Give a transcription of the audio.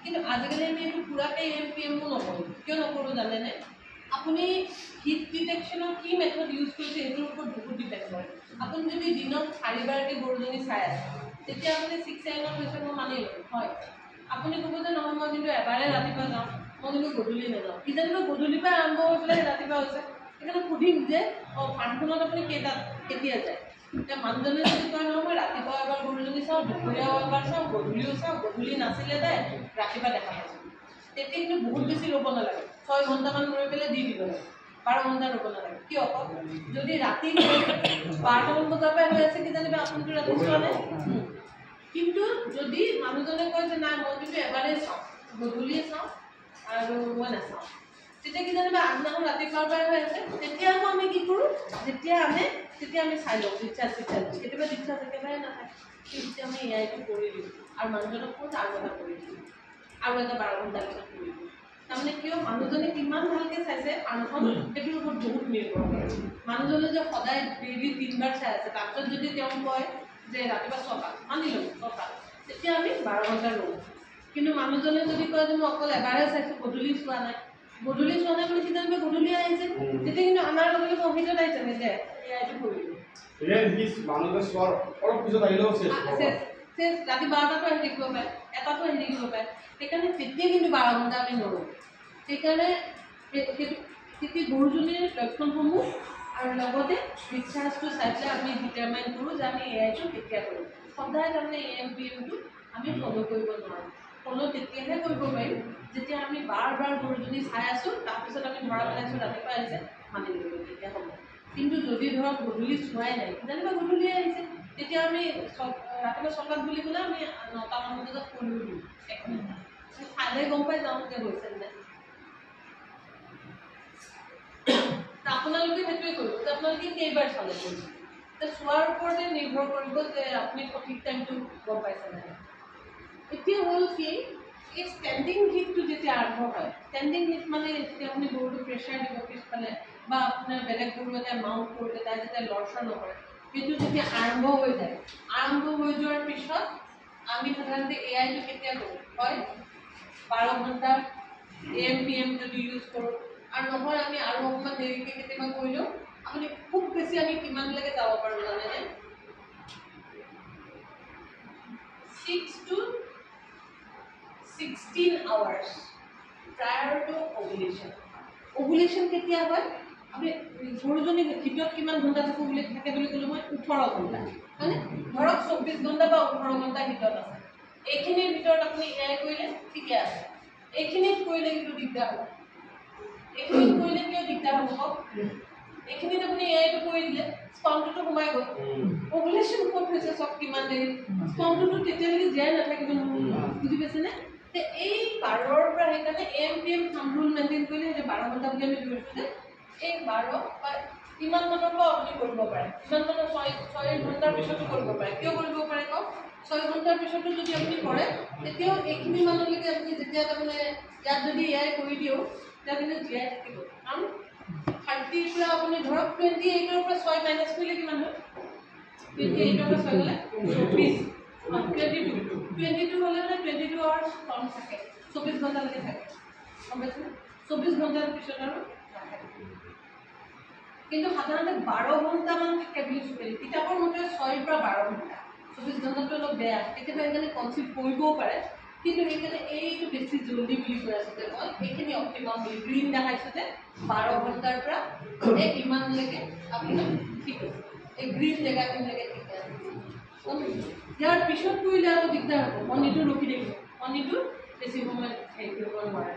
কিন্তু আজিকালি আমি এইটো পুৰাকৈ AM PM-ও নকৰোঁ। কিয় নকৰোঁ জানেনে? আপুনি হিট ডিটেকশ্যনৰ কি মেথড ইউজ কৰিছে এইটোৰ ওপৰত বহুত ডিপেণ্ড কৰে। আপুনি যদি দিনত 4বাৰকৈ গৰুজনী চাই আছে তেতিয়া আপুনি 6 AM পিছত মই মানি লওঁ হয়। আপুনি ক'ব যে নহয় মই কিন্তু এবাৰে ৰাতিপুৱা যাওঁ, মই কিন্তু গধূলি নাযাওঁ। কিজানিবা গধূলিৰ পৰা আৰম্ভ হৈ পেলাই ৰাতিপুৱা হৈছে। সেইকাৰণে সুধিম যে ফাৰ্মখনত আপুনি কেতিয়া যায়? এতিয়া মানুহজনে যদি কয় নহয় মই ৰাতিপুৱা এবাৰ গৰুজনী চাওঁ, দুপৰীয়াও এবাৰ চাওঁ, গধূলিও চাওঁ, গধূলি নাছিলে যায় ৰাতিপুৱা দেখা পাইছোঁ, তেতিয়া কিন্তু বহুত বেছি ৰ'ব নালাগে। 6 ঘণ্টামান ৰৈ পেলাই দি দিব লাগে, 12 ঘণ্টা ৰ'ব নালাগে। কিয় যদি ৰাতি 12টামান বজাৰ পৰা হৈ আছে কিজানিবা আপুনিতো ৰাতি চোৱা নাই। কিন্তু যদি মানুহজনে কয় যে নাই মই কিন্তু এবাৰেই চাওঁ, গধূলিয়ে চাওঁ আৰু মই নাচাওঁ, তেতিয়া কিজানিবা আগদিনাখন ৰাতিপুৱাৰ পৰাই হৈ আছে। তেতিয়া আকৌ আমি কি কৰোঁ, তেতিয়া আমি চাই লওঁ ডিচাৰ্জ। কেতিয়াবা ডিচাৰ্জ একেবাৰে নাথাকে, তেতিয়া আমি AIটো কৰি দিওঁ আৰু মানুহজনক ক'ত আৰু এটা কৰি দিওঁ, আৰু এটা 12 ঘণ্টাৰ পিছত কৰি দিওঁ। তাৰমানে কিয় মানুহজনে কিমান ভালকৈ চাইছে ফাৰ্মখন সেইটোৰ ওপৰত বহুত নিৰ্ভৰ কৰে। মানুহজনে যে সদায় ডেইলি 3বাৰ চাই আছে, তাৰপিছত যদি তেওঁ কয় যে ৰাতিপুৱা 6টা মানি লওঁ 6টা, তেতিয়া আমি 12 ঘণ্টা লওঁ। কিন্তু মানুহজনে যদি কয় যে মই অকল এবাৰে চাইছোঁ, গধূলি চোৱা নাই বুলি কিজানিবা গধূলি আহিছে, তেতিয়া কিন্তু আমাৰ লগে লগে অভিযোগ আহিছে যে AIটো কৰি দিওঁ। ৰাতি 12টাতো আহি থাকিব পাৰে, 1টাতো আহি থাকিব পাৰে। সেইকাৰণে তেতিয়া কিন্তু 12 ঘণ্টা আমি নৰোঁ। সেইকাৰণে তেতিয়া গৰুজনীৰ লক্ষণসমূহ আৰু লগতে ডিচাৰ্জটো চাই পেলাই আমি ডিটাৰমাইন কৰোঁ যে আমি AIটো কেতিয়া কৰোঁ। সদায় তাৰমানে AM PM-টো আমি ফ'ল' কৰিব নোৱাৰোঁ। ফ'ল' তেতিয়াহে কৰিব পাৰিম যেতিয়া আমি বাৰ গৰুজনী চাই আছোঁ, তাৰপিছত আমি ধৰা পেলাইছোঁ ৰাতিপুৱা আহিছে মানি ল'ব তেতিয়া হ'ব। কিন্তু যদি ধৰক গধূলি চোৱাই নাই, যেনিবা গধূলি আহিছে, তেতিয়া আমি ৰাতিপুৱা 6টাত বুলি ক'লে আমি 9টামান বজাত কৰিও দিওঁ 1 ঘণ্টা। চালে গম পাই যাওঁ যে হৈছে নে। আপোনালোকে সেইটোৱে কৰিব যে আপোনালোকে কেইবাৰ চালে কৰিছে, চোৱাৰ ওপৰতে নিৰ্ভৰ কৰিব যে আপুনি সঠিক টাইমটো গম পাইছে নে। এতিয়া হ'ল কি এই ষ্টেণ্ডিং হিটটো যেতিয়া আৰম্ভ হয়, ষ্টেণ্ডিং হিট মানে যেতিয়া আপুনি গৰুটো প্ৰেছাৰ দিব পিছফালে বা আপোনাৰ বেলেগ গৰু এটাই মাউণ্ট কৰোঁতে তাই যেতিয়া লৰচৰ নকৰে, সেইটো যেতিয়া আৰম্ভ হৈ যায়, আৰম্ভ হৈ যোৱাৰ পিছত আমি সাধাৰণতে AIটো কেতিয়া কৰোঁ হয় 12 ঘণ্টা AM PM যদি ইউজ কৰোঁ, আৰু নহয় আমি আৰু অকণমান দেৰিকৈ কেতিয়াবা কৰিলেও আপুনি খুব বেছি আমি কিমানলৈকে যাব পাৰোঁ জানেনে? 6 to 16 hours prior to ovulation. Ovulation কেতিয়া হয়? আপুনি গৰুজনী ভিতৰত কিমান ঘণ্টা থাকে বুলি ক'লে মই 18 ঘণ্টা, হয়নে? ধৰক 24 ঘণ্টা বা 18 ঘণ্টা ভিতৰত আছে। এইখিনিৰ ভিতৰত আপুনি AI কৰিলে ঠিকে আছে, এইখিনিত কৰিলে কিন্তু দিগদাৰ হ'ব। এইখিনিত কৰিলে কিয় দিগদাৰ হ'ব কওক? এইখিনিত আপুনি AIটো কৰি দিলে স্পমটোতো সোমাই গ'ল, ovulation ক'ত হৈছে চব কিমান দেৰি, স্পমটোতো তেতিয়ালৈকে জীয়াই নাথাকিব নহয়, বুজি পাইছেনে? এই 12ৰ পৰা সেইকাৰণে AM PM thumb rule maintain কৰিলে সেইটো 12 ঘণ্টা বুলি আমি ধৰিছোঁ যে এই 12 বা কিমান মানৰ পৰা আপুনি কৰিব পাৰে, কিমান মানৰ 6 ঘণ্টাৰ পিছতো কৰিব পাৰে। কিয় কৰিব পাৰে কওক? 6 ঘণ্টাৰ পিছতো যদি আপুনি কৰে তেতিয়াও এইখিনি মানলৈকে আপুনি যেতিয়া তাৰমানে ইয়াত যদি AI কৰি দিওঁ তেতিয়া কিন্তু জীয়াই থাকিব। কাৰণ 30ৰ পৰা আপুনি ধৰক 28ৰ পৰা 6 মাইনাছ কৰিলে কিমান হয়? 28ৰ পৰা 6 গ'লে 24, 22 হ'লে মানে 22 আৱাৰ্ছ কম থাকে, 24 ঘণ্টালৈকে থাকে, গম পাইছেনে? 24 ঘণ্টাৰ পিছত আৰু নাথাকে। কিন্তু সাধাৰণতে 12 ঘণ্টামান থাকে বুলি চবে কিতাপৰ মতে 6ৰ পৰা 12 ঘণ্টা, 24 ঘণ্টাটো অলপ বেয়া, কেতিয়াবা সেইকাৰণে কনচিভ কৰিবও পাৰে। কিন্তু সেইকাৰণে এইটো বেছি জল্দি বুলি কৈ আছোঁ যে মই এইখিনি অপ্টিমাম বুলি গ্ৰীণ দেখাইছোঁ যে 12 ঘণ্টাৰ পৰা এই ইমানলৈকে আপোনাৰ ঠিক আছে, এই গ্ৰীণ জেগাখিনিলৈকে ঠিক আছে। ইয়াৰ পিছত কৰিলে আকৌ দিগদাৰ হ'ব, কণীটো ৰখি থাকিব, কণীটো বেছি সময় হেৰি কৰিব নোৱাৰে।